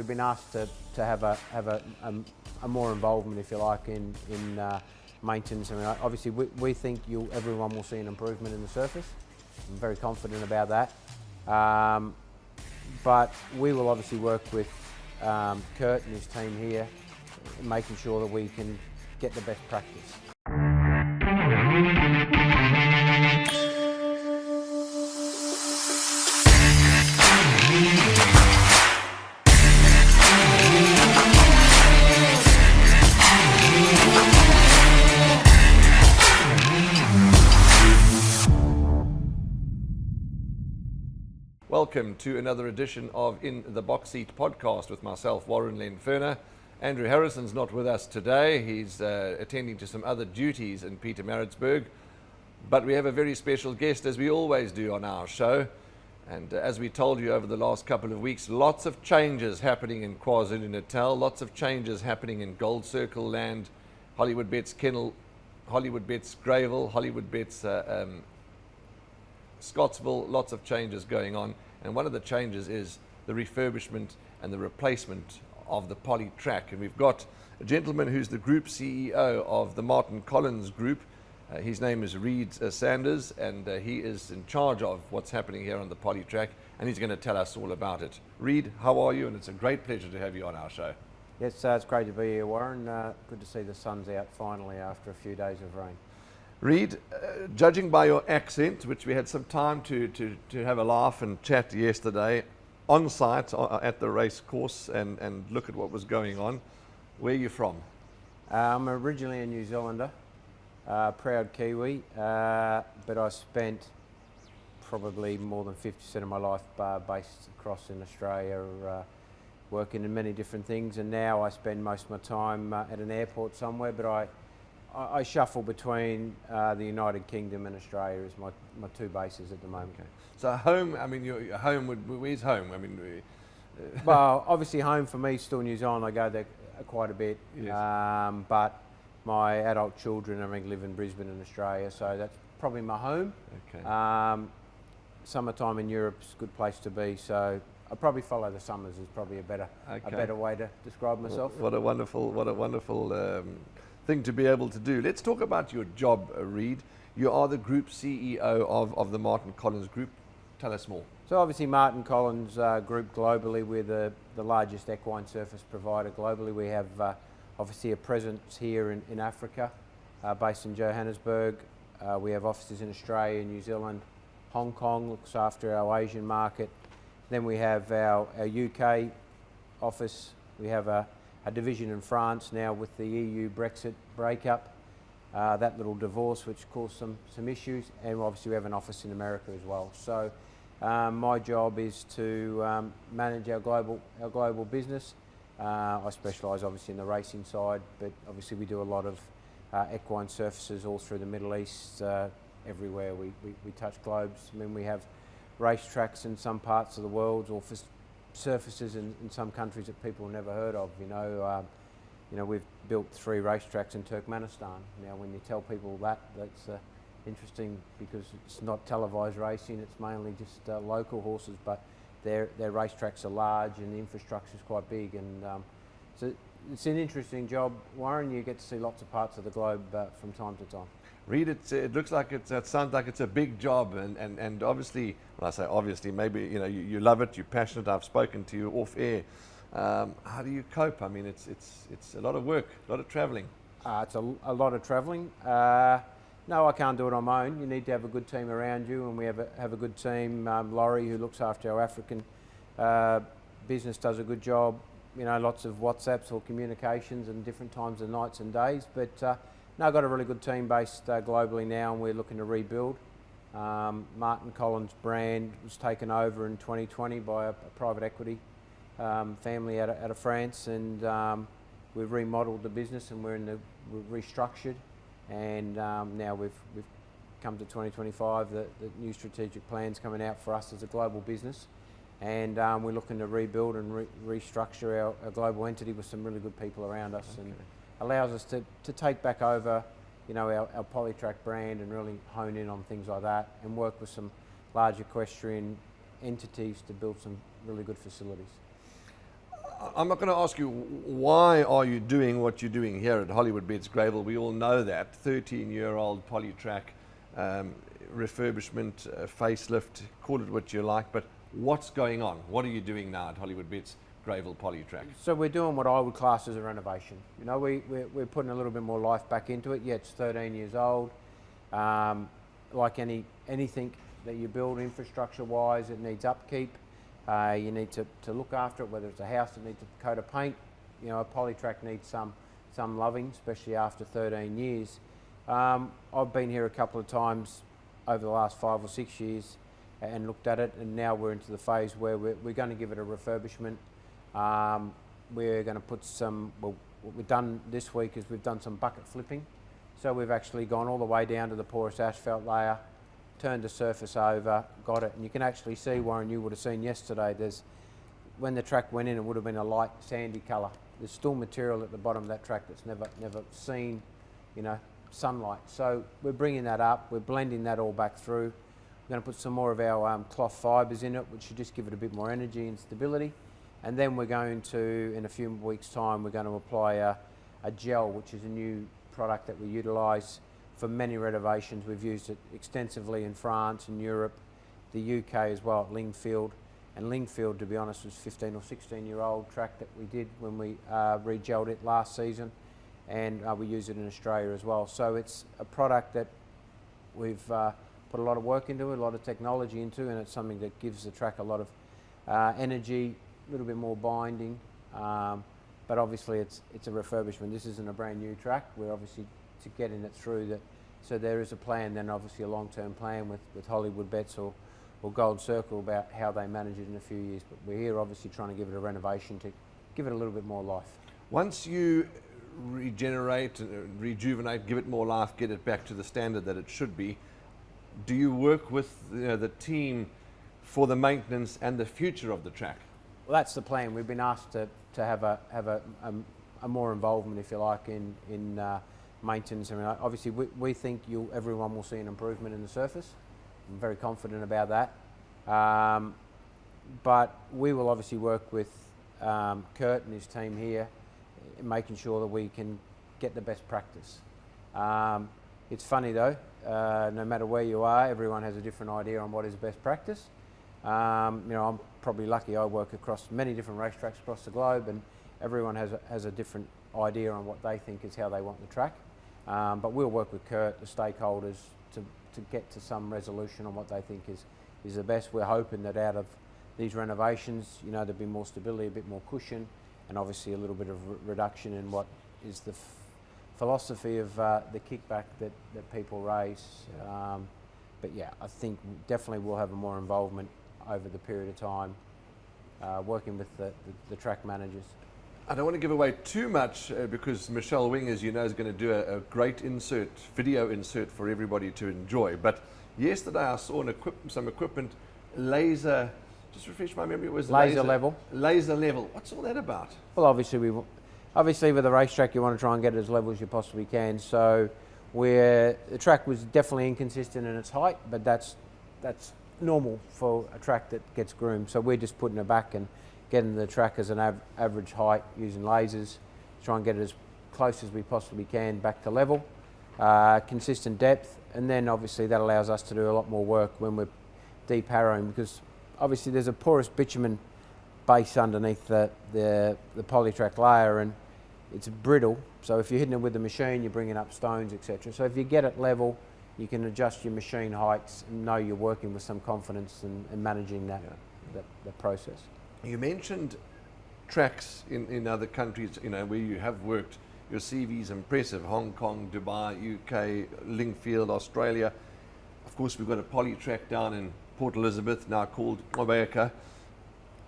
we've been asked to have a more involvement, if you like, in maintenance. I mean, obviously we think everyone will see an improvement in the surface. I'm very confident about that. But we will obviously work with Kurt and his team here, making sure that we can get the best practice. Welcome to another edition of In the Box Seat podcast with myself, Warren Lenferner. Andrew Harrison's not with us today. He's attending to some other duties in Pietermaritzburg. But we have a very special guest, as we always do on our show. And as we told you over the last couple of weeks, lots of changes happening in KwaZulu-Natal, lots of changes happening in Gold Circle land, Hollywood Bets Kennel, Hollywood Bets Greyville, Hollywood Bets Scottsville, lots of changes going on. And one of the changes is the refurbishment and the replacement of the Polytrack. And we've got a gentleman who's the group CEO of the Martin Collins Group. His name is Reid Sanders, and he is in charge of what's happening here on the Polytrack, and he's going to tell us all about it. Reid, how are you? And it's a great pleasure to have you on our show. Yes, it's great to be here, Warren. Good to see the sun's out finally after a few days of rain. Reid, judging by your accent, which we had some time to have a laugh and chat yesterday, on site at the race course and look at what was going on, where are you from? I'm originally a New Zealander, proud Kiwi, but I spent probably more than 50% of my life based across in Australia, working in many different things, and now I spend most of my time at an airport somewhere, but I shuffle between the United Kingdom and Australia as my two bases at the moment. Okay. So home, I mean, your home where's home? I mean, well, obviously home for me is still New Zealand. I go there quite a bit, yes. But my adult children, live in Brisbane in Australia, so that's probably my home. Okay. Summertime in Europe's a good place to be, so I probably follow the summers is probably a better way to describe myself. What a wonderful thing to be able to do. Let's talk about your job, Reid. You are the group CEO of the Martin Collins Group. Tell us more. So obviously Martin Collins Group globally, we're the largest equine surface provider globally. We have obviously a presence here in Africa, based in Johannesburg. We have offices in Australia, New Zealand, Hong Kong looks after our Asian market. Then we have our UK office. We have a division in France now with the EU Brexit breakup, that little divorce which caused some issues, and obviously we have an office in America as well. So my job is to manage our global business. I specialise obviously in the racing side, but obviously we do a lot of equine surfaces all through the Middle East, everywhere we touch globes. I mean, we have racetracks in some parts of the world, or for surfaces in some countries that people have never heard of. We've built 3 racetracks in Turkmenistan. Now, when you tell people that's interesting, because it's not televised racing, it's mainly just local horses, but their racetracks are large and the infrastructure is quite big, and so it's an interesting job, Warren. You get to see lots of parts of the globe from time to time. Reid, it looks like it sounds like it's a big job, and obviously, when I say obviously, maybe you love it, you're passionate. I've spoken to you off air. How do you cope? I mean, it's a lot of work, a lot of travelling. It's a lot of travelling. No, I can't do it on my own. You need to have a good team around you, and we have a good team. Laurie, who looks after our African business, does a good job. Lots of WhatsApps or communications and different times of nights and days, but. No, I've got a really good team based globally now, and we're looking to rebuild. Martin Collins brand was taken over in 2020 by a private equity family out of France, and we've remodeled the business, and we've restructured, and now we've come to 2025. The new strategic plan's coming out for us as a global business, and we're looking to rebuild and restructure our global entity with some really good people around us. Okay. And allows us to take back over, our Polytrack brand and really hone in on things like that, and work with some large equestrian entities to build some really good facilities. I'm not going to ask you why are you doing what you're doing here at Hollywood Beds Gravel. We all know that 13-year-old Polytrack refurbishment, facelift, call it what you like. But what's going on? What are you doing now at Hollywood Beds Gravel Polytrack? So we're doing what I would class as a renovation. You know, we're putting a little bit more life back into it. Yeah, it's 13 years old. Like anything that you build infrastructure-wise, it needs upkeep. You need to look after it, whether it's a house that needs a coat of paint. You know, a Polytrack needs some loving, especially after 13 years. I've been here a couple of times over the last 5 or 6 years and looked at it, and now we're into the phase where we're going to give it a refurbishment. We're going to put some, well, what we've done this week is we've done some bucket flipping. So we've actually gone all the way down to the porous asphalt layer, turned the surface over, got it, and you can actually see, Warren, you would have seen yesterday, when the track went in, it would have been a light sandy colour. There's still material at the bottom of that track that's never seen, you know, sunlight. So we're bringing that up, we're blending that all back through. We're going to put some more of our cloth fibres in it, which should just give it a bit more energy and stability. And then we're going to, in a few weeks' time, we're going to apply a gel, which is a new product that we utilise for many renovations. We've used it extensively in France and Europe, the UK as well at Lingfield. And Lingfield, to be honest, was 15 or 16-year-old track that we did when we re-gelled it last season, and we use it in Australia as well. So it's a product that we've put a lot of work into, a lot of technology into, and it's something that gives the track a lot of energy, a little bit more binding. But obviously it's a refurbishment. This isn't a brand new track. We're obviously to getting it through that. So there is a plan, then obviously a long-term plan with Hollywood Bets or Gold Circle about how they manage it in a few years. But we're here obviously trying to give it a renovation to give it a little bit more life. Once you regenerate, rejuvenate, give it more life, get it back to the standard that it should be, do you work with the team for the maintenance and the future of the track? Well, that's the plan. We've been asked to have a more involvement, if you like, in maintenance. I mean, obviously we think everyone will see an improvement in the surface. I'm very confident about that. But we will obviously work with Kurt and his team here, making sure that we can get the best practice. It's funny though, no matter where you are, everyone has a different idea on what is best practice. You know, I'm probably lucky. I work across many different racetracks across the globe, and everyone has a different idea on what they think is how they want the track. But we'll work with Kurt, the stakeholders, to get to some resolution on what they think is the best. We're hoping that out of these renovations, you know, there'll be more stability, a bit more cushion, and obviously a little bit of reduction in what is the philosophy of the kickback that people raise. But yeah, I think definitely we'll have a more involvement over the period of time, working with the track managers. I don't want to give away too much because Michelle Wing, as you know, is going to do a great video insert for everybody to enjoy. But yesterday I saw some equipment, laser, just refresh my memory, it was laser level. Laser level. What's all that about? Well, obviously with a racetrack you want to try and get it as level as you possibly can. So the track was definitely inconsistent in its height, but that's normal for a track that gets groomed. So we're just putting it back and getting the track as an average height using lasers, try and get it as close as we possibly can back to level, consistent depth, and then obviously that allows us to do a lot more work when we're deep harrowing, because obviously there's a porous bitumen base underneath the Polytrack layer, and it's brittle, so if you're hitting it with the machine you're bringing up stones, etc. So if you get it level, you can adjust your machine heights and know you're working with some confidence and managing that process. You mentioned tracks in other countries, you know, where you have worked. Your CV's impressive: Hong Kong, Dubai, UK, Lingfield, Australia. Of course, we've got a Polytrack down in Port Elizabeth, now called Obeka.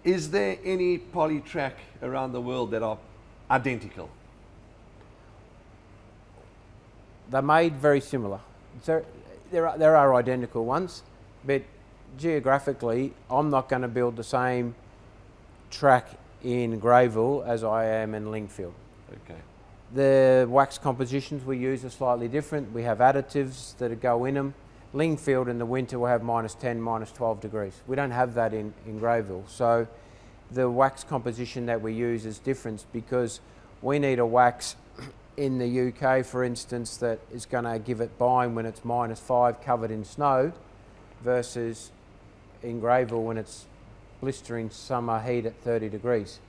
Is there any Polytrack around the world that are identical? They're made very similar. So there are identical ones, but geographically, I'm not going to build the same track in Greyville as I am in Lingfield. Okay. The wax compositions we use are slightly different. We have additives that go in them. Lingfield in the winter will have -10, -12 degrees. We don't have that in Greyville. So the wax composition that we use is different because we need a wax in the UK, for instance, that is going to give it bine when it's -5 covered in snow versus in Greyville when it's blistering summer heat at 30 degrees.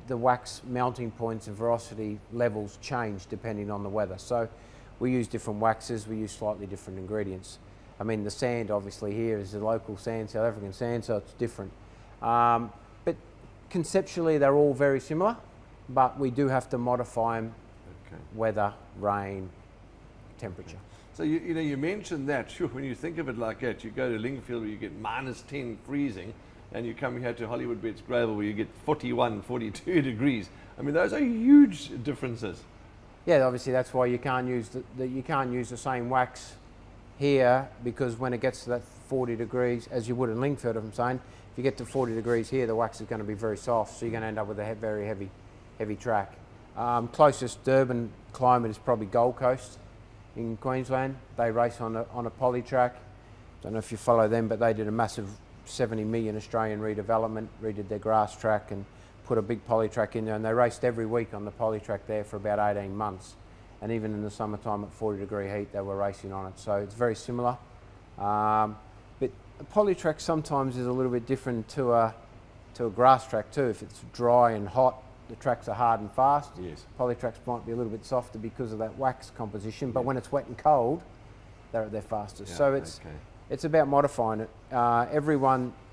The wax melting points and velocity levels change depending on the weather. So we use different waxes, we use slightly different ingredients. I mean, the sand obviously here is the local sand, South African sand, so it's different. But conceptually they're all very similar, but we do have to modify them, weather, rain, temperature. So you mentioned that, sure, when you think of it like that, you go to Lingfield where you get -10 freezing, and you come here to Hollywood Beds Greyville where you get 41, 42 degrees. I mean, those are huge differences. Yeah, obviously that's why you can't use the same wax here, because when it gets to that 40 degrees, as you would in Lingfield, I'm saying, if you get to 40 degrees here, the wax is going to be very soft, so you're going to end up with a very heavy track. Closest Durban climate is probably Gold Coast in Queensland. They race on a Polytrack. Don't know if you follow them, but they did a massive 70 million Australian redevelopment, redid their grass track and put a big Polytrack in there, and they raced every week on the Polytrack there for about 18 months. And even in the summertime at 40 degree heat, they were racing on it. So it's very similar. But a Polytrack sometimes is a little bit different to a grass track too. If it's dry and hot, the tracks are hard and fast. Yes. Polytracks might be a little bit softer because of that wax composition, but when it's wet and cold, they're faster. Yeah, so it's about modifying it.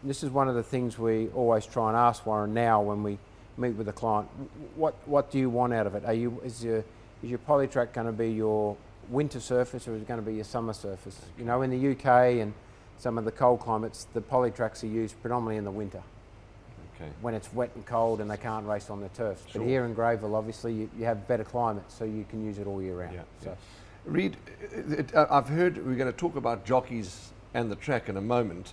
This is one of the things we always try and ask Warren now when we meet with a client. What do you want out of it? Is your Polytrack going to be your winter surface, or is it going to be your summer surface? You know, in the UK and some of the cold climates, the Polytracks are used predominantly in the winter. When it's wet and cold and they can't race on the turfs. Sure. But here in Greyville, obviously, you have better climate, so you can use it all year round. Yeah, so. yeah. Reid, I've heard we're going to talk about jockeys and the track in a moment,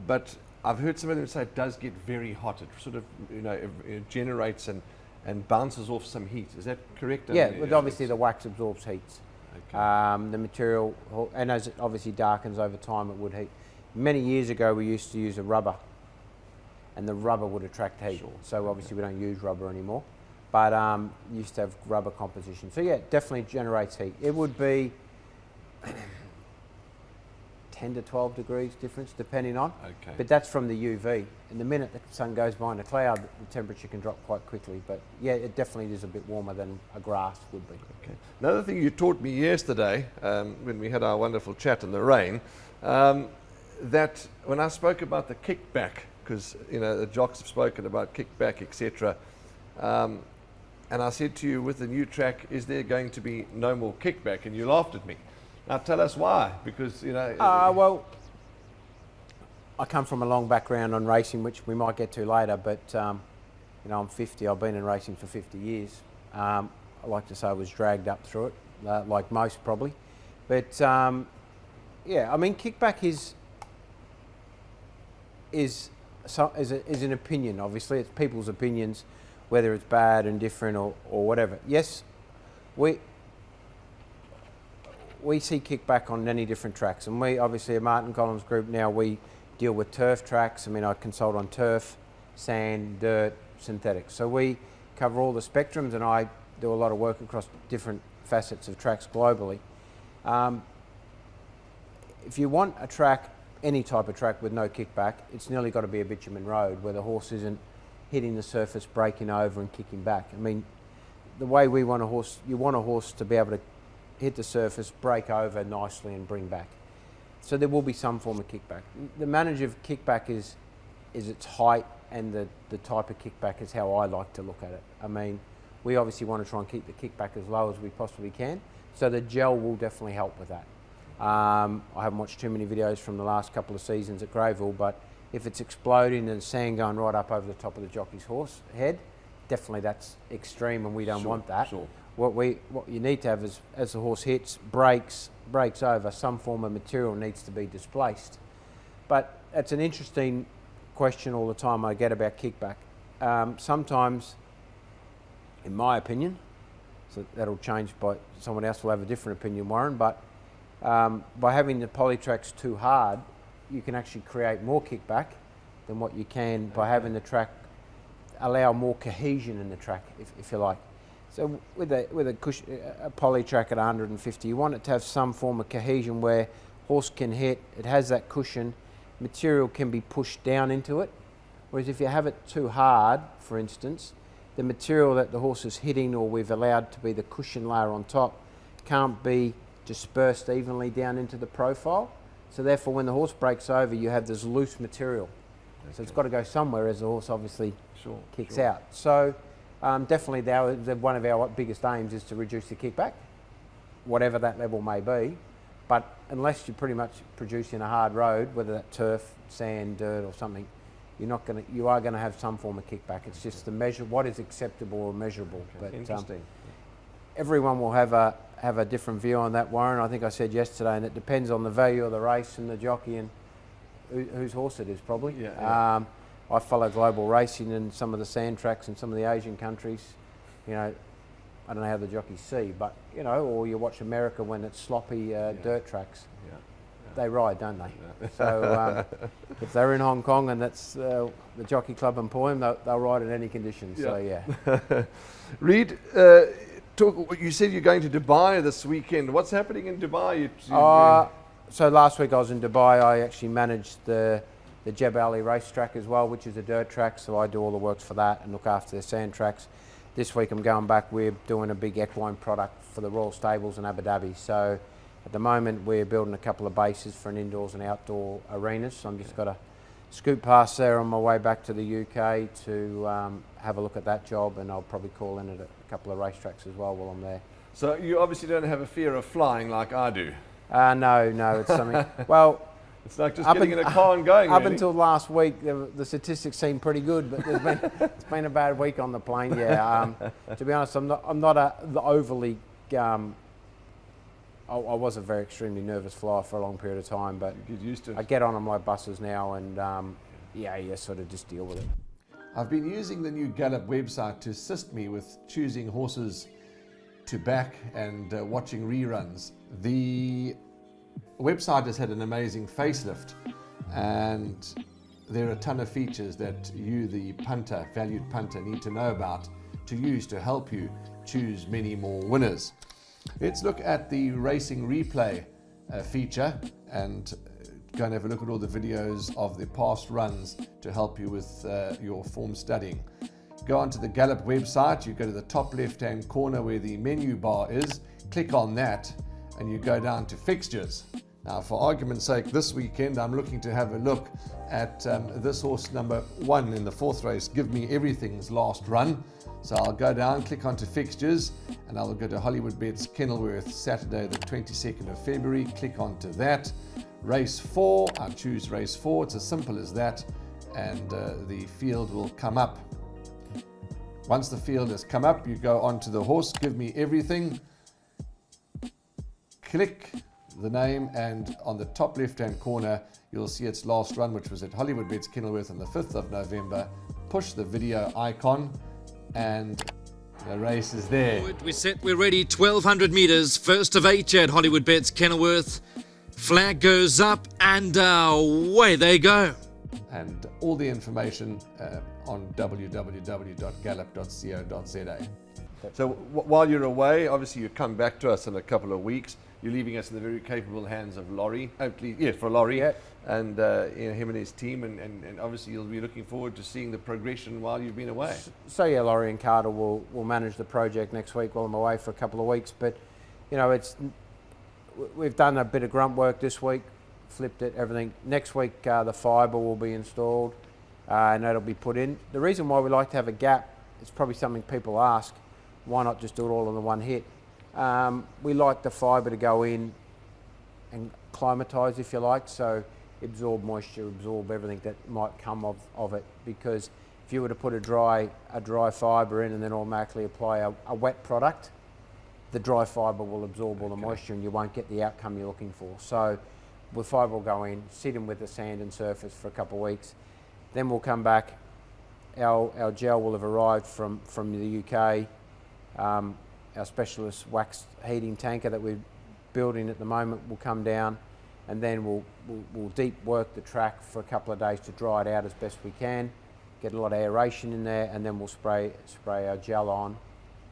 but I've heard some of them say it does get very hot. It sort of, it generates and bounces off some heat. Is that correct? Yeah, but obviously the wax absorbs heat. Okay. The material, and as it obviously darkens over time, it would heat. Many years ago, we used to use a rubber, and the rubber would attract heat. Sure. So obviously we don't use rubber anymore, but used to have rubber composition. So yeah, it definitely generates heat. It would be 10 to 12 degrees difference depending on, but that's from the UV. And the minute the sun goes behind a cloud, the temperature can drop quite quickly. But yeah, it definitely is a bit warmer than a grass would be. Okay. Another thing you taught me yesterday when we had our wonderful chat in the rain, that when I spoke about the kickback, because the jocks have spoken about kickback, etc. And I said to you, with the new track, is there going to be no more kickback? And you laughed at me. Now tell us why, because well, I come from a long background on racing, which we might get to later. But I'm 50. I've been in racing for 50 years. I like to say I was dragged up through it, like most probably. But yeah, I mean, kickback is an opinion. Obviously, it's people's opinions, whether it's bad, indifferent, or whatever. Yes, we see kickback on many different tracks, and we obviously at Martin Collins Group now we deal with turf tracks. I mean, I consult on turf, sand, dirt, synthetics. So we cover all the spectrums, and I do a lot of work across different facets of tracks globally. If you want a track, any type of track with no kickback, it's nearly got to be a bitumen road where the horse isn't hitting the surface, breaking over and kicking back. I mean, the way we want a horse, you want a horse to be able to hit the surface, break over nicely and bring back. So there will be some form of kickback. The manage of kickback is its height, and the type of kickback is how I like to look at it. I mean, we obviously want to try and keep the kickback as low as we possibly can, so the gel will definitely help with that. I haven't watched too many videos from the last couple of seasons at Greyville, but if it's exploding and sand going right up over the top of the jockey's horse head, definitely that's extreme, and we don't want that. Sure. What you need to have is, as the horse hits, breaks over, some form of material needs to be displaced. But it's an interesting question all the time I get about kickback. Sometimes, in my opinion, so that'll change by someone else will have a different opinion, Warren, but by having the Polytracks too hard, you can actually create more kickback than what you can by having the track allow more cohesion in the track, if you like. So with a Polytrack at 150, you want it to have some form of cohesion where horse can hit, it has that cushion, material can be pushed down into it. Whereas if you have it too hard, for instance, the material that the horse is hitting, or we've allowed to be the cushion layer on top, can't be dispersed evenly down into the profile. So therefore when the horse breaks over, you have this loose material. Okay. So it's got to go somewhere as the horse obviously kicks out. So definitely one of our biggest aims is to reduce the kickback, whatever that level may be. But unless you're pretty much producing a hard road, whether that's turf, sand, dirt or something, you are going to have some form of kickback. It's just the measure, what is acceptable or measurable. Okay. But interesting. Everyone will have a different view on that, Warren. I think I said yesterday, and it depends on the value of the race and the jockey and whose horse it is, probably. Yeah. I follow global racing in some of the sand tracks in some of the Asian countries. You know, I don't know how the jockeys see, but you know, or you watch America when it's sloppy dirt tracks. Yeah. They ride, don't they? Yeah. So if they're in Hong Kong and that's the jockey club employ them, they'll ride in any conditions. Yeah. So yeah. Reid, you said you're going to Dubai this weekend. What's happening in Dubai? So last week I was in Dubai. I actually managed the Jebel Ali racetrack as well, which is a dirt track. So I do all the works for that and look after the sand tracks. This week I'm going back. We're doing a big equine product for the Royal Stables in Abu Dhabi. So at the moment we're building a couple of bases for an indoors and outdoor arenas. So I'm just got to scoot past there on my way back to the UK to have a look at that job, and I'll probably call in at a couple of racetracks as well while I'm there. So you obviously don't have a fear of flying like I do. No, it's something. Well, it's like just getting in a car and going. Up until last week, the statistics seemed pretty good, but it's been a bad week on the plane. Yeah, to be honest, I'm not overly. I was a very extremely nervous flyer for a long period of time, but you get used to it. I get on my buses now, and you sort of just deal with it. I've been using the new Gallop website to assist me with choosing horses to back and watching reruns. The website has had an amazing facelift, and there are a ton of features that you, the punter, valued punter, need to know about to use to help you choose many more winners. Let's look at the racing replay feature and go and have a look at all the videos of the past runs to help you with your form studying. Go onto the Gallop website, you go to the top left hand corner where the menu bar is, click on that and you go down to fixtures. Now for argument's sake, this weekend I'm looking to have a look at this horse number 1 in the 4th race, Give Me Everything's last run. So I'll go down, click onto fixtures, and I'll go to Hollywood Bets Kenilworth, Saturday the 22nd of February, click onto that. Race 4, I choose race 4, it's as simple as that, and the field will come up. Once the field has come up, you go onto the horse, Give Me Everything, click the name, and on the top left hand corner you'll see its last run, which was at Hollywood Bets Kenilworth on the 5th of November. Push the video icon and the race is there. We're set, we're ready, 1200 metres, first of 8 at Hollywood Bets Kenilworth. Flag goes up and away they go. And all the information on www.gallop.co.za. So while you're away, obviously you come back to us in a couple of weeks. You're leaving us in the very capable hands of Laurie. For Laurie, yeah. And him and his team, and obviously you'll be looking forward to seeing the progression while you've been away. So yeah, Laurie and Carter will manage the project next week while I'm away for a couple of weeks. But you know, we've done a bit of grunt work this week, flipped it, everything. Next week the fibre will be installed and that'll be put in. The reason why we like to have a gap, it's probably something people ask, why not just do it all in the one hit? We like the fibre to go in and climatise, if you like, so absorb moisture, absorb everything that might come of it, because if you were to put a dry fibre in and then automatically apply a wet product, the dry fibre will absorb all the moisture and you won't get the outcome you're looking for. So the fibre will go in, sit in with the sand and surface for a couple of weeks, then we'll come back, our gel will have arrived from the UK, our specialist wax heating tanker that we're building at the moment will come down, and then we'll deep work the track for a couple of days to dry it out as best we can, get a lot of aeration in there, and then we'll spray our gel on,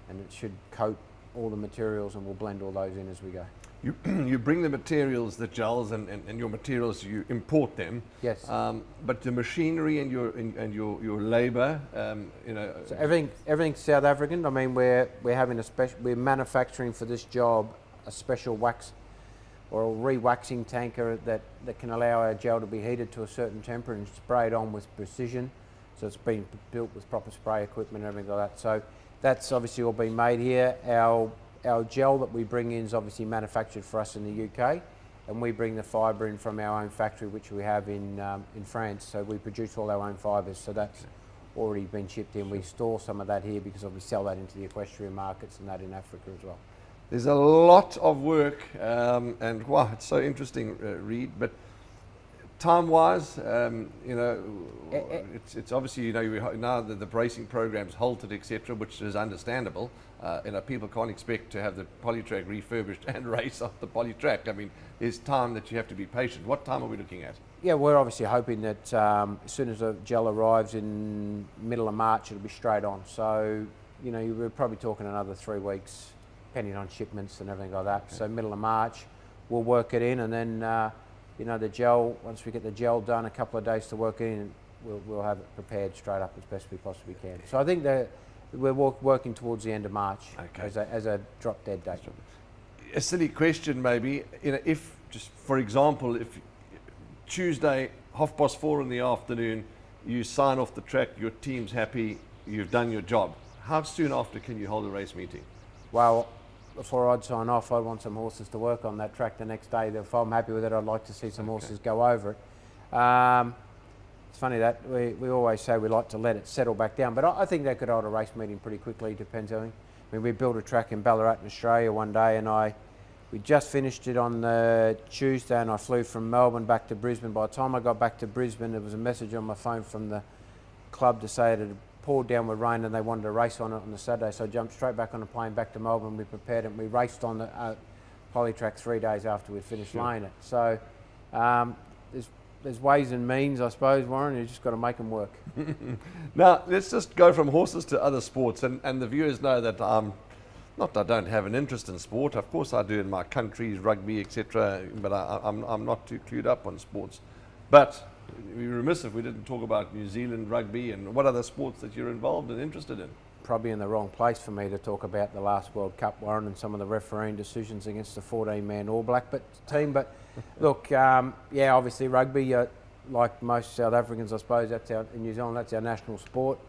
and it should coat all the materials, and we'll blend all those in as we go. You bring the materials, the gels, and your materials. You import them. Yes. But the machinery and your labour, So everything's South African. I mean, we're manufacturing for this job a special wax or a re-waxing tanker that can allow our gel to be heated to a certain temperature and sprayed on with precision. So it's been built with proper spray equipment and everything like that. So that's obviously all been made here. Our gel that we bring in is obviously manufactured for us in the UK, and we bring the fibre in from our own factory, which we have in France. So we produce all our own fibres. So that's already been shipped in. We store some of that here because we sell that into the equestrian markets and that in Africa as well. There's a lot of work, and wow, it's so interesting, Reid. But time-wise, it's obviously now that the racing program's halted, etc., which is understandable. People can't expect to have the Polytrack refurbished and race off the Polytrack. I mean, there's time that you have to be patient. What time are we looking at? Yeah, we're obviously hoping that as soon as the gel arrives in middle of March, it'll be straight on. So, we're probably talking another 3 weeks, depending on shipments and everything like that. Okay. So middle of March, we'll work it in, and then the gel. Once we get the gel done, a couple of days to work it in, we'll have it prepared straight up as best we possibly can. So I think that we're working towards the end of March as a drop dead date. A silly question, maybe. If just for example, if Tuesday 4:30 in the afternoon, you sign off the track, your team's happy, you've done your job. How soon after can you hold a race meeting? Well, before I'd sign off, I'd want some horses to work on that track the next day. If I'm happy with it, I'd like to see some horses go over it. It's funny that we always say we like to let it settle back down, but I think they could hold a race meeting pretty quickly. Depends. I mean, we built a track in Ballarat in Australia one day, and we just finished it on the Tuesday, and I flew from Melbourne back to Brisbane. By the time I got back to Brisbane, there was a message on my phone from the club to say it had poured down with rain and they wanted to race on it on the Saturday. So I jumped straight back on a plane back to Melbourne. We prepared it, and we raced on the Polytrack 3 days after we'd finished laying it. So there's ways and means, I suppose, Warren. You just got to make them work. Now, let's just go from horses to other sports. And the viewers know that not that I don't have an interest in sport. Of course I do in my countries, rugby, etc. But I'm not too clued up on sports. But we'd be remiss if we didn't talk about New Zealand rugby and what other sports that you're involved and interested in. Probably in the wrong place for me to talk about the last World Cup, Warren, and some of the refereeing decisions against the 14-man All Black team. But look, obviously rugby, like most South Africans, I suppose, in New Zealand, that's our national sport.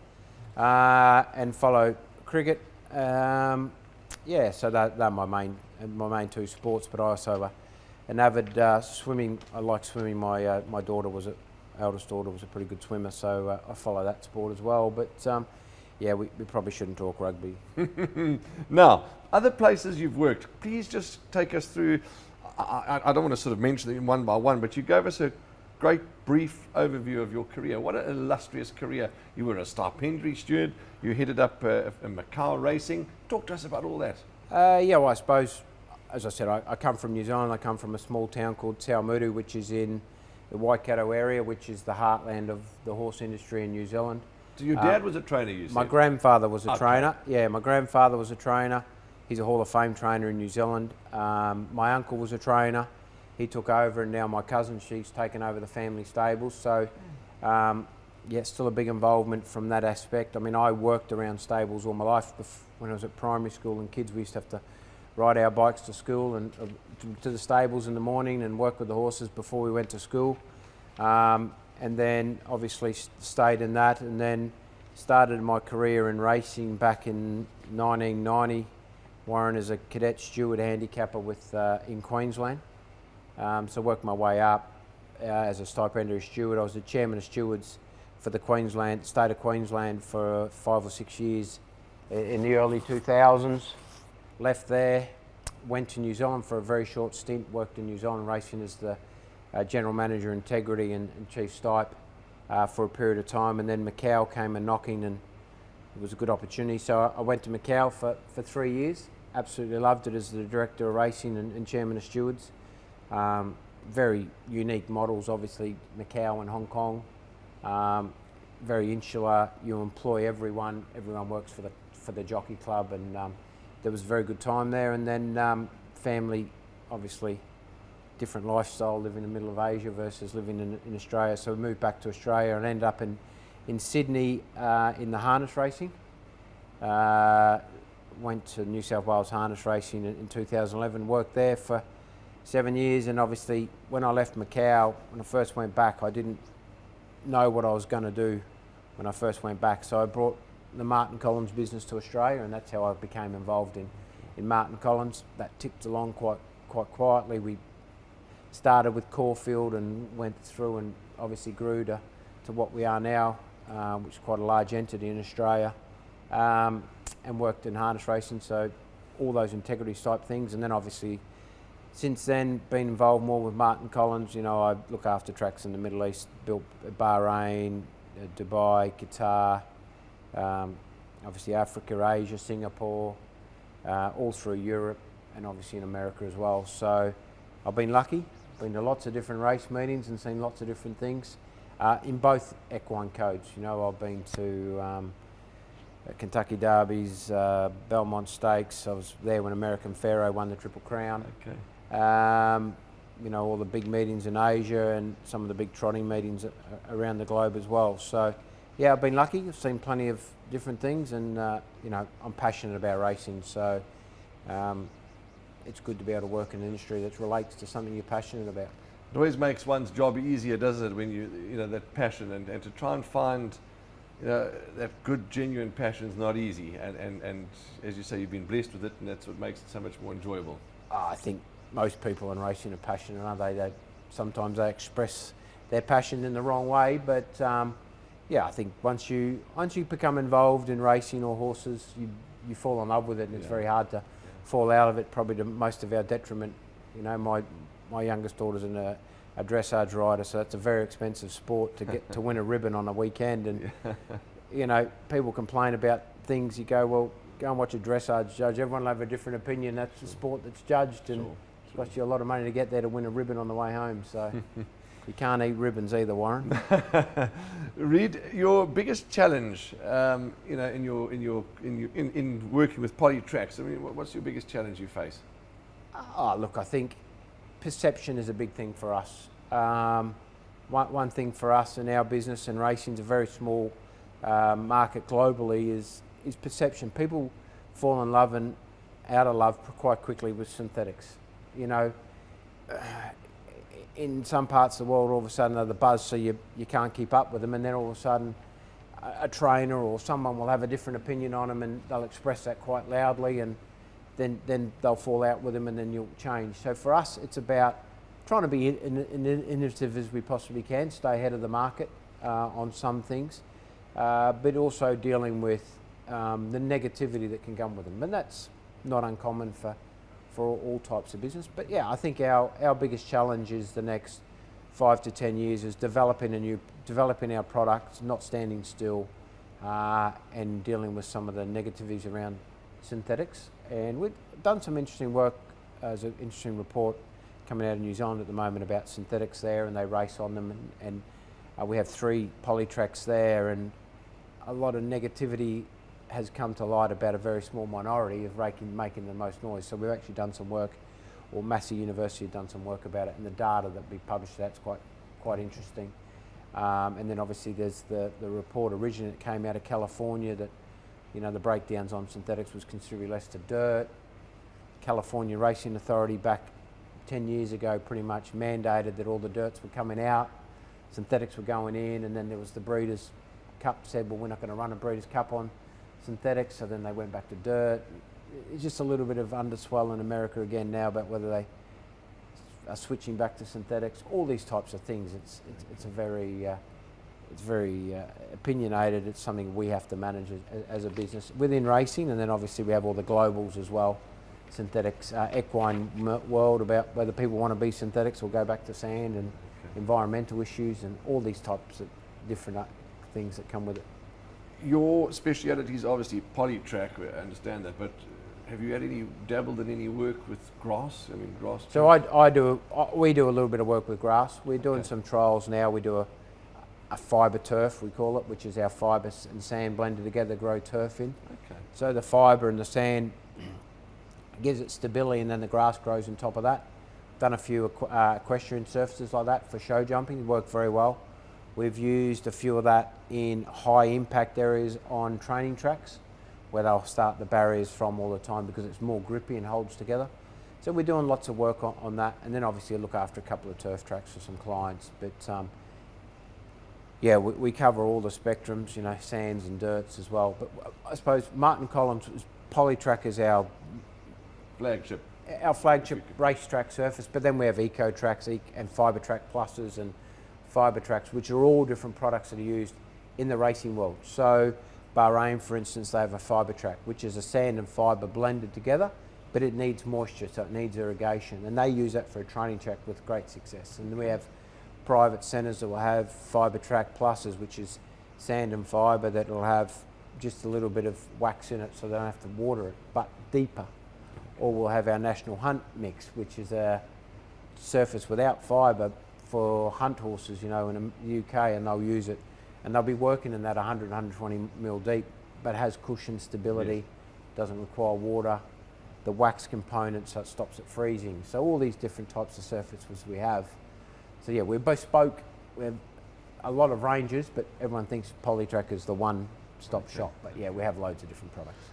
And follow cricket. So they're my main two sports. But I also an avid swimming. I like swimming. My eldest daughter was a pretty good swimmer, so I follow that sport as well. But we probably shouldn't talk rugby. Now, other places you've worked, please just take us through. I don't want to sort of mention them one by one, but you gave us a great brief overview of your career. What an illustrious career. You were a stipendiary steward, you headed up Macau racing. Talk to us about all that. Well, I suppose, as I said, I come from New Zealand. I come from a small town called Taumutu, which is in the Waikato area, which is the heartland of the horse industry in New Zealand. So your dad was a trainer, you said? My grandfather was a trainer. Yeah, my grandfather was a trainer. He's a Hall of Fame trainer in New Zealand. My uncle was a trainer. He took over, and now my cousin, she's taken over the family stables. So, still a big involvement from that aspect. I mean, I worked around stables all my life. When I was at primary school and kids, we used to have to ride our bikes to school and to the stables in the morning and work with the horses before we went to school. And then obviously stayed in that, and then started my career in racing back in 1990, Warren, as a cadet steward handicapper in Queensland. So worked my way up as a stipendiary steward. I was the chairman of stewards for the state of Queensland for 5 or 6 years in the early 2000s. Left there, went to New Zealand for a very short stint, worked in New Zealand racing as the General Manager Integrity and Chief Stipe for a period of time, and then Macau came a-knocking, and it was a good opportunity. So I went to Macau for 3 years, absolutely loved it as the Director of Racing and Chairman of Stewards. Very unique models, obviously, Macau and Hong Kong. very insular. You employ everyone works for the jockey club, and there was a very good time there. And then family, obviously, different lifestyle, living in the middle of Asia versus living in Australia. So we moved back to Australia and ended up in Sydney in the harness racing. Went to New South Wales harness racing in 2011, worked there for 7 years, and obviously when I left Macau, when I first went back, I didn't know what I was going to do when I first went back. So I brought the Martin Collins business to Australia, and that's how I became involved in Martin Collins. That ticked along quite quietly. We started with Caulfield and went through and obviously grew to what we are now, which is quite a large entity in Australia, and worked in harness racing, so all those integrity type things. And then obviously since then been involved more with Martin Collins. You know, I look after tracks in the Middle East, built Bahrain, Dubai, Qatar, obviously Africa, Asia, Singapore, all through Europe, and obviously in America as well. So I've been lucky, been to lots of different race meetings and seen lots of different things in both equine codes. You know, I've been to Kentucky Derbies, Belmont Stakes. I was there when American Pharaoh won the Triple Crown. Okay. You know, all the big meetings in Asia and some of the big trotting meetings around the globe as well. So yeah, I've been lucky. I've seen plenty of different things, and you know, I'm passionate about racing. So it's good to be able to work in an industry that relates to something you're passionate about. It always makes one's job easier, doesn't it, when you know that passion, and to try and find that good, genuine passion is not easy, and as you say, you've been blessed with it, and that's what makes it so much more enjoyable. I think most people in racing are passionate, aren't they? Sometimes they express their passion in the wrong way, but yeah, I think once you become involved in racing or horses, you fall in love with it, and it's very hard to fall out of it, probably to most of our detriment. You know, my youngest daughter's a dressage rider, so that's a very expensive sport to get to win a ribbon on a weekend. And you know, people complain about things. You go, well, go and watch a dressage judge. Everyone will have a different opinion. That's the sport that's judged, and it costs you a lot of money to get there to win a ribbon on the way home. So you can't eat ribbons either, Warren. Reid, your biggest challenge, you know, in working with Polytracks. I mean, what's your biggest challenge you face? Oh, look, I think perception is a big thing for us. One thing for us in our business, and racing's a very small market globally, is perception. People fall in love and out of love quite quickly with synthetics. You know, in some parts of the world, all of a sudden they're the buzz, so you can't keep up with them, and then all of a sudden a trainer or someone will have a different opinion on them, and they'll express that quite loudly, and then they'll fall out with them, and then you'll change. So for us, it's about trying to be innovative as we possibly can, stay ahead of the market on some things, but also dealing with the negativity that can come with them. And that's not uncommon for all types of business. But yeah, I think our biggest challenge is the next 5 to 10 years is developing our products, not standing still, and dealing with some of the negativities around synthetics. And we've done some interesting work. There's an interesting report coming out of New Zealand at the moment about synthetics there, and they race on them, and we have 3 Polytracks there, and a lot of negativity has come to light about a very small minority of making the most noise. So we've actually done some work, or Massey University have done some work about it, and the data that we published, that's quite interesting. And then obviously there's the report originally that came out of California that, you know, the breakdowns on synthetics was considerably less to dirt. California Racing Authority back 10 years ago pretty much mandated that all the dirts were coming out, synthetics were going in, and then there was the Breeders' Cup said, well, we're not going to run a Breeders' Cup on synthetics, so then they went back to dirt. It's just a little bit of underswell in America again now about whether they are switching back to synthetics, all these types of things. It's very opinionated. It's something we have to manage as a business within racing, and then obviously we have all the globals as well, synthetics, equine world, about whether people want to be synthetics or go back to sand, and environmental issues, and all these types of different things that come with it. Your speciality is obviously Polytrack, I understand that, but have you dabbled in any work with grass? I mean, grass. So we do a little bit of work with grass. We're doing some trials now. We do a fibre turf, we call it, which is our fibre and sand blended together, grow turf in. Okay. So the fibre and the sand gives it stability, and then the grass grows on top of that. Done a few equestrian surfaces like that for show jumping, work very well. We've used a few of that in high impact areas on training tracks, where they'll start the barriers from all the time because it's more grippy and holds together. So we're doing lots of work on that, and then obviously I look after a couple of turf tracks for some clients. But yeah, we cover all the spectrums, you know, sands and dirts as well. But I suppose Martin Collins, Polytrack is our flagship racetrack surface, but then we have eco tracks and fibre track pluses and fibre tracks, which are all different products that are used in the racing world. So Bahrain, for instance, they have a fibre track, which is a sand and fibre blended together, but it needs moisture, so it needs irrigation, and they use that for a training track with great success. And we have private centres that will have fibre track pluses, which is sand and fibre that will have just a little bit of wax in it so they don't have to water it, but deeper. Or we'll have our national hunt mix, which is a surface without fibre for hunt horses, you know, in the UK, and they'll use it. And they'll be working in that 100, 120 mil deep, but has cushion stability, yes. Doesn't require water, the wax component, so it stops it freezing. So all these different types of surfaces we have. So yeah, we're bespoke. We have a lot of ranges, but everyone thinks Polytrack is the one-stop shop. But yeah, we have loads of different products.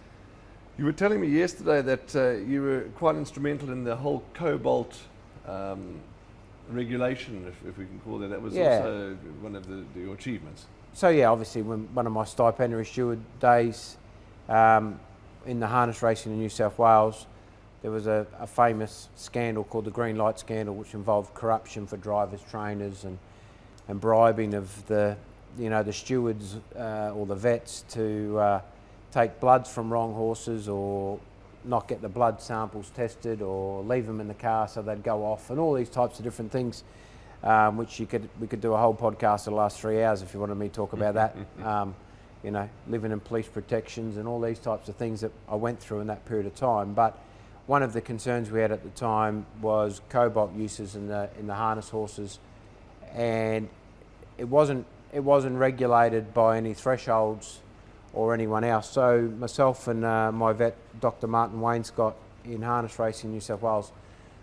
You were telling me yesterday that you were quite instrumental in the whole cobalt regulation, if we can call it. That was also one of your achievements. So yeah, obviously one of my stipendiary steward days in the harness racing in New South Wales, there was a famous scandal called the green light scandal, which involved corruption for drivers, trainers, and bribing of the stewards or the vets to take bloods from wrong horses, or not get the blood samples tested, or leave them in the car so they'd go off, and all these types of different things, which we could do a whole podcast the last 3 hours if you wanted me to talk about that. You know, living in police protections and all these types of things that I went through in that period of time. But one of the concerns we had at the time was cobalt uses in the harness horses, and it wasn't regulated by any thresholds or anyone else. So myself and my vet, Dr. Martin Wainscott in harness racing in New South Wales,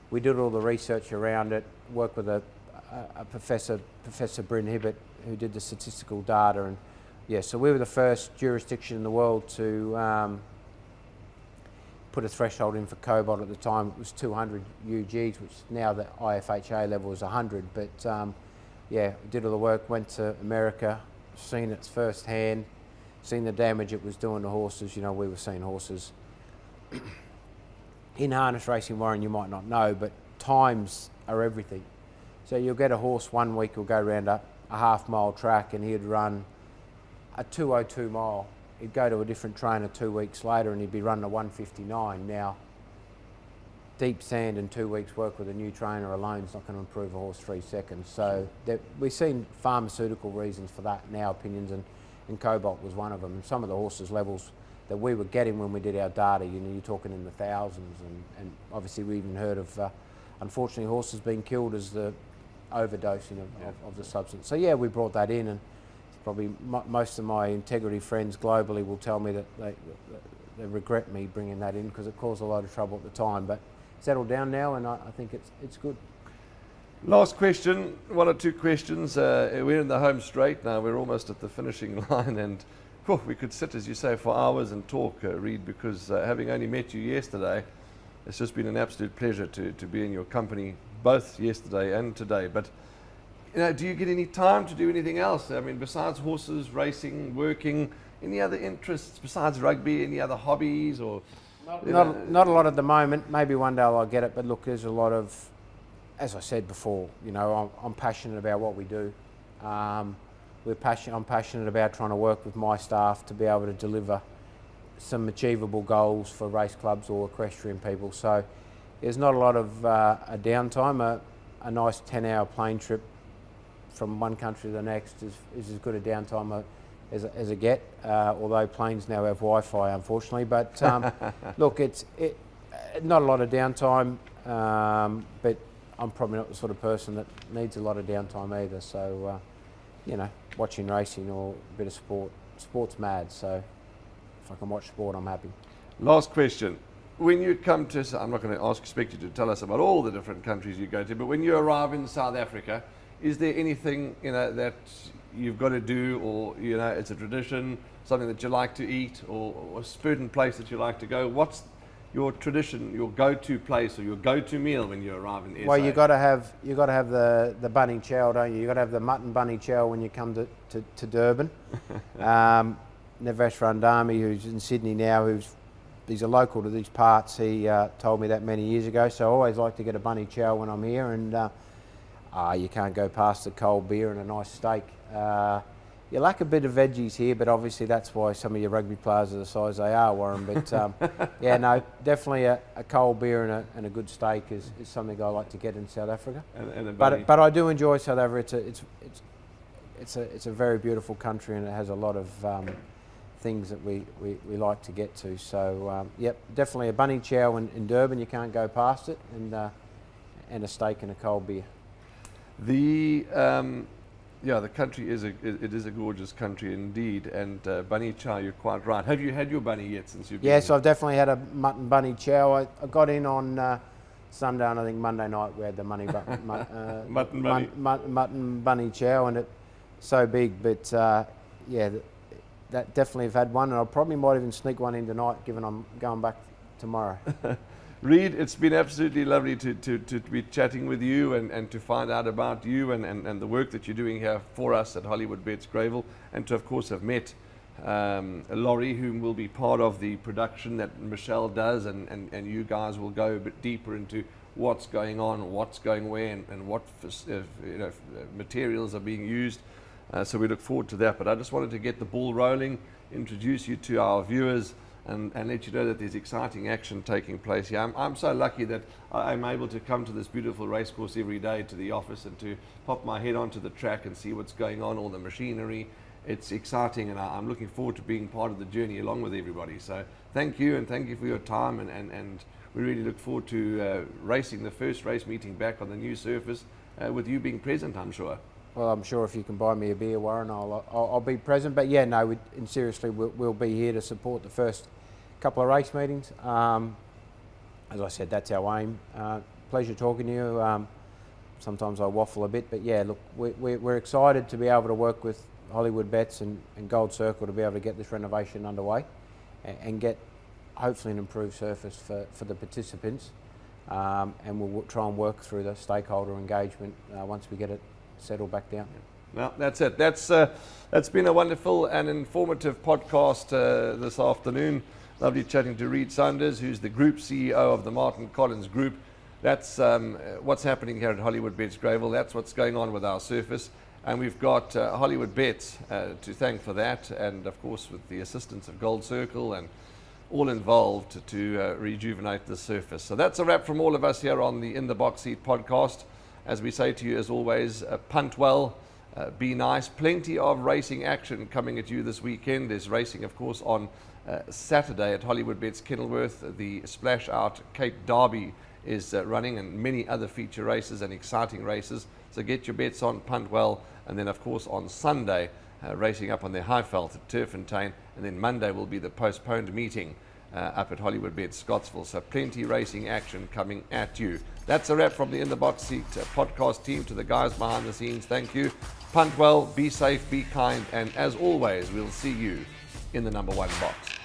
we did all the research around it, worked with a professor, Professor Bryn Hibbert, who did the statistical data, and yeah, so we were the first jurisdiction in the world to put a threshold in for cobalt. At the time it was 200 UGs, which now the IFHA level is 100, but yeah, we did all the work, went to America, seen it firsthand, seen the damage it was doing to horses. You know, we were seeing horses in harness racing, Warren, you might not know, but times are everything. So you'll get a horse 1 week, he'll go around a half-mile track and he'd run a 202 mile. He'd go to a different trainer 2 weeks later and he'd be running a 159. Now, deep sand in 2 weeks work with a new trainer alone is not going to improve a horse 3 seconds. So we've seen pharmaceutical reasons for that in our opinions, and cobalt was one of them. And some of the horses' levels that we were getting when we did our data, you know, you're talking in the thousands, and obviously we even heard of, unfortunately, horses being killed as the overdosing of the substance. So yeah, we brought that in, and probably most of my integrity friends globally will tell me that they regret me bringing that in because it caused a lot of trouble at the time, but settled down now, and I think it's good. Last question, one or two questions. We're in the home straight now. We're almost at the finishing line, and we could sit, as you say, for hours and talk, Reid, because having only met you yesterday, it's just been an absolute pleasure to be in your company, both yesterday and today. But you know, do you get any time to do anything else? I mean, besides horses, racing, working, any other interests besides rugby? Any other hobbies or? Not a lot at the moment. Maybe one day I'll get it. But look, there's a lot of, as I said before, you know, I'm passionate about what we do. I'm passionate about trying to work with my staff to be able to deliver some achievable goals for race clubs or equestrian people. So there's not a lot of a downtime. A nice 10-hour plane trip from one country to the next is as good a downtime as a get, although planes now have Wi-Fi, unfortunately. But look, it's not a lot of downtime, but I'm probably not the sort of person that needs a lot of downtime either. So watching racing or a bit of sport. Sport's mad, so if I can watch sport, I'm happy. Last question. When you come to, I'm not going to expect you to tell us about all the different countries you go to, but when you arrive in South Africa, is there anything that you've got to do, or it's a tradition, something that you like to eat, or a certain place that you like to go? What's your tradition, your go-to place, or your go-to meal when you arrive in SA? Well, you got to have the bunny chow, don't you? You got to have the mutton bunny chow when you come to Durban. Nevesh Randami, who's in Sydney now, he's a local to these parts. He told me that many years ago. So I always like to get a bunny chow when I'm here, and you can't go past the cold beer and a nice steak. You lack a bit of veggies here, but obviously that's why some of your rugby players are the size they are, Warren. But yeah, no, definitely a cold beer and a good steak is something I like to get in South Africa. But I do enjoy South Africa. It's a very beautiful country, and it has a lot of things that we like to get to. So yep, definitely a bunny chow in Durban. You can't go past it, and a steak and a cold beer. The country is a gorgeous country indeed, and bunny chow, you're quite right. Have you had your bunny yet since you've been Yes, here? I've definitely had a mutton bunny chow. I got in on Sunday, and I think Monday night we had the mutton bunny chow, and it's so big. But that definitely have had one, and I probably might even sneak one in tonight, given I'm going back tomorrow. Reid, it's been absolutely lovely to be chatting with you and to find out about you and the work that you're doing here for us at Hollywood Bets Gravel, and to of course have met Laurie, whom will be part of the production that Michelle does, and you guys will go a bit deeper into what's going on, what's going where, and what materials are being used. So we look forward to that. But I just wanted to get the ball rolling, introduce you to our viewers, and let you know that there's exciting action taking place here. I'm so lucky that I'm able to come to this beautiful racecourse every day, to the office, and to pop my head onto the track and see what's going on, all the machinery. It's exciting, and I'm looking forward to being part of the journey along with everybody. So thank you, and thank you for your time, and we really look forward to racing the first race meeting back on the new surface with you being present, I'm sure. Well, I'm sure if you can buy me a beer, Warren, I'll be present. But yeah, no, and seriously, we'll be here to support the first couple of race meetings. As I said, that's our aim. Pleasure talking to you. Sometimes I waffle a bit, but yeah, look, we're excited to be able to work with Hollywood Bets and Gold Circle to be able to get this renovation underway and get hopefully an improved surface for the participants. And we'll try and work through the stakeholder engagement once we get it settled back down. Well, that's it. That's been a wonderful and informative podcast this afternoon. Lovely chatting to Reid Sanders, who's the Group CEO of the Martin Collins Group. That's what's happening here at Hollywood Bets Gravel. That's what's going on with our surface. And we've got Hollywood Bets to thank for that, and of course with the assistance of Gold Circle and all involved to rejuvenate the surface. So that's a wrap from all of us here on the In the Box Seat podcast. As we say to you, as always, punt well, be nice. Plenty of racing action coming at you this weekend. There's racing, of course, on Saturday at Hollywood Bets Kenilworth. The Splash Out Cape Derby is running, and many other feature races and exciting races. So get your bets on, punt well. And then, of course, on Sunday, racing up on the Highveld at Turffontein. And then Monday will be the postponed meeting up at Hollywood Bets Scottsville. So plenty racing action coming at you. That's a wrap from the In the Box Seat podcast team. To the guys behind the scenes, thank you. Punt well, be safe, be kind, and as always, we'll see you in the number one box.